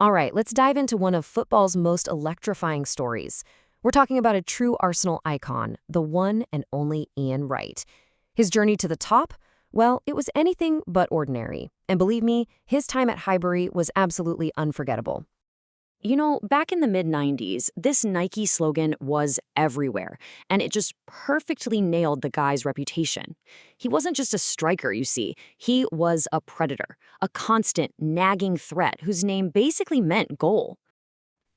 All right, let's dive into one of football's most electrifying stories. We're talking about a true Arsenal icon, the one and only Ian Wright. His journey to the top? Well, it was anything but ordinary. And believe me, his time at Highbury was absolutely unforgettable. You know, back in the mid-90s, this Nike slogan was everywhere, and it just perfectly nailed the guy's reputation. He wasn't just a striker, you see. He was a predator, a constant, nagging threat whose name basically meant goal.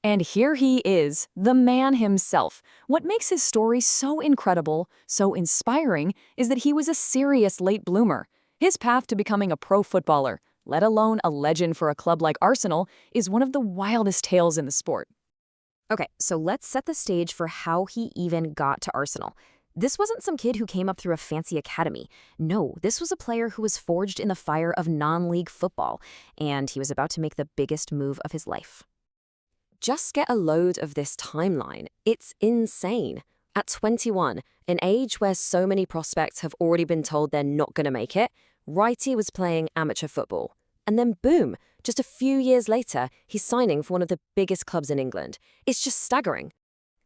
And here he is, the man himself. What makes his story so incredible, so inspiring, is that he was a serious late bloomer. His path to becoming a pro footballer, let alone a legend for a club like Arsenal, is one of the wildest tales in the sport. Okay, so let's set the stage for how he even got to Arsenal. This wasn't some kid who came up through a fancy academy. No, this was a player who was forged in the fire of non-league football, and he was about to make the biggest move of his life. Just get a load of this timeline. It's insane. At 21, an age where so many prospects have already been told they're not going to make it, Wrighty was playing amateur football. And then boom, just a few years later, he's signing for one of the biggest clubs in England. It's just staggering.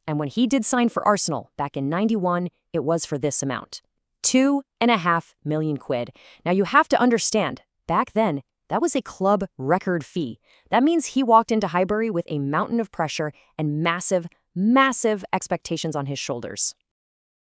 And when he did sign for Arsenal back in '91, it was for this amount. £2.5 million. Now you have to understand, back then, that was a club record fee. That means he walked into Highbury with a mountain of pressure and massive, massive expectations on his shoulders.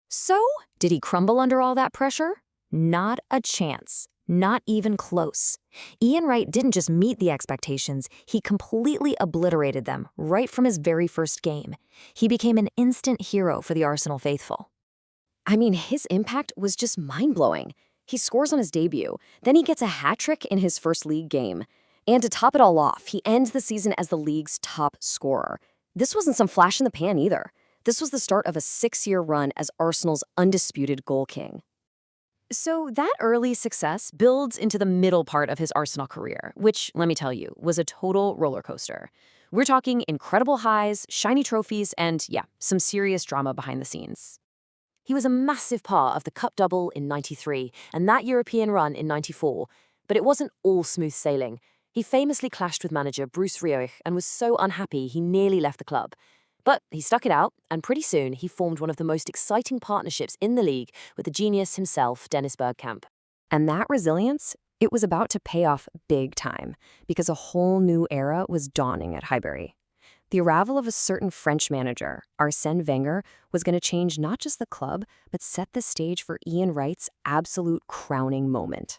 So, did he crumble under all that pressure? Not a chance. Not even close. Ian Wright didn't just meet the expectations, he completely obliterated them right from his very first game. He became an instant hero for the Arsenal faithful. I mean, his impact was just mind-blowing. He scores on his debut, then he gets a hat-trick in his first league game. And to top it all off, he ends the season as the league's top scorer. This wasn't some flash in the pan either. This was the start of a 6-year run as Arsenal's undisputed goal king. So that early success builds into the middle part of his Arsenal career, which, let me tell you, was a total roller coaster. We're talking incredible highs, shiny trophies, and yeah, some serious drama behind the scenes. He was a massive part of the Cup double in '93 and that European run in '94, but it wasn't all smooth sailing. He famously clashed with manager Bruce Rioch and was so unhappy he nearly left the club. But he stuck it out, and pretty soon he formed one of the most exciting partnerships in the league with the genius himself, Dennis Bergkamp. And that resilience, it was about to pay off big time, because a whole new era was dawning at Highbury. The arrival of a certain French manager, Arsène Wenger, was going to change not just the club, but set the stage for Ian Wright's absolute crowning moment.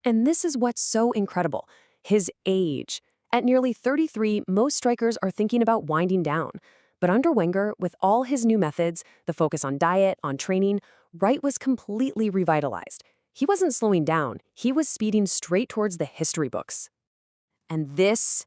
And this is what's so incredible, his age. At nearly 33, most strikers are thinking about winding down. But under Wenger, with all his new methods, the focus on diet, on training, Wright was completely revitalized. He wasn't slowing down, he was speeding straight towards the history books. And this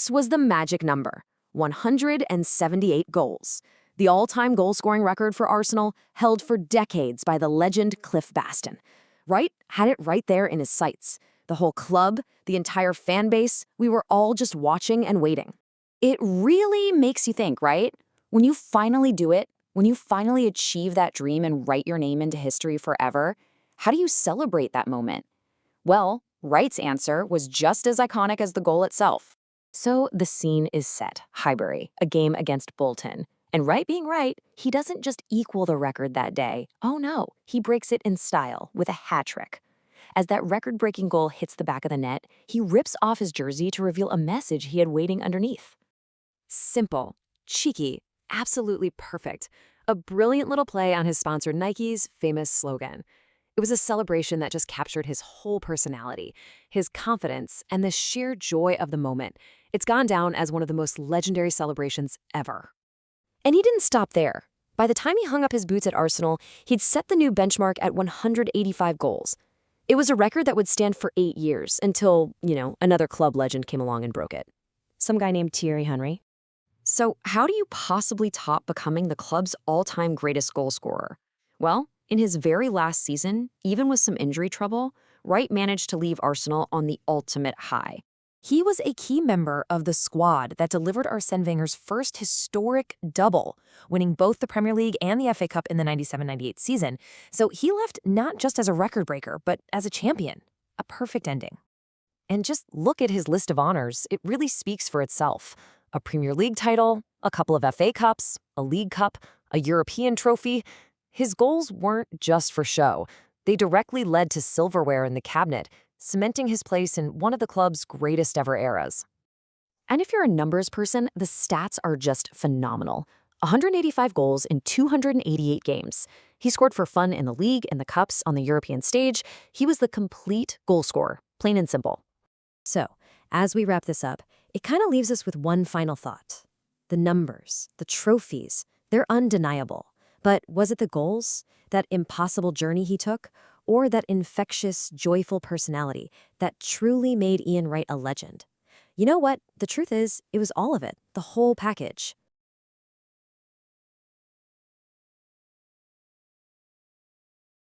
was the magic number, 178 goals. The all-time goal-scoring record for Arsenal, held for decades by the legend Cliff Baston. Wright had it right there in his sights. The whole club, the entire fan base, we were all just watching and waiting. It really makes you think, right? When you finally do it, when you finally achieve that dream and write your name into history forever, how do you celebrate that moment? Well, Wright's answer was just as iconic as the goal itself. So the scene is set, Highbury, a game against Bolton. And Wright being right, he doesn't just equal the record that day. Oh no, he breaks it in style with a hat-trick. As that record-breaking goal hits the back of the net, he rips off his jersey to reveal a message he had waiting underneath. Simple, cheeky, absolutely perfect. A brilliant little play on his sponsor Nike's famous slogan. It was a celebration that just captured his whole personality, his confidence, and the sheer joy of the moment. It's gone down as one of the most legendary celebrations ever. And he didn't stop there. By the time he hung up his boots at Arsenal, he'd set the new benchmark at 185 goals. It was a record that would stand for 8 years until, another club legend came along and broke it. Some guy named Thierry Henry. So how do you possibly top becoming the club's all-time greatest goal scorer? Well, in his very last season, even with some injury trouble, Wright managed to leave Arsenal on the ultimate high. He was a key member of the squad that delivered Arsène Wenger's first historic double, winning both the Premier League and the FA Cup in the 97-98 season. So he left not just as a record breaker, but as a champion. A perfect ending. And just look at his list of honors, it really speaks for itself. A Premier League title, a couple of FA Cups, a League Cup, a European trophy. His goals weren't just for show. They directly led to silverware in the cabinet, cementing his place in one of the club's greatest ever eras. And if you're a numbers person, the stats are just phenomenal. 185 goals in 288 games. He scored for fun in the league and the cups on the European stage. He was the complete goal scorer, plain and simple. So, as we wrap this up, it kind of leaves us with one final thought. The numbers, the trophies, they're undeniable. But was it the goals, that impossible journey he took, or that infectious, joyful personality that truly made Ian Wright a legend? You know what? The truth is, it was all of it, the whole package.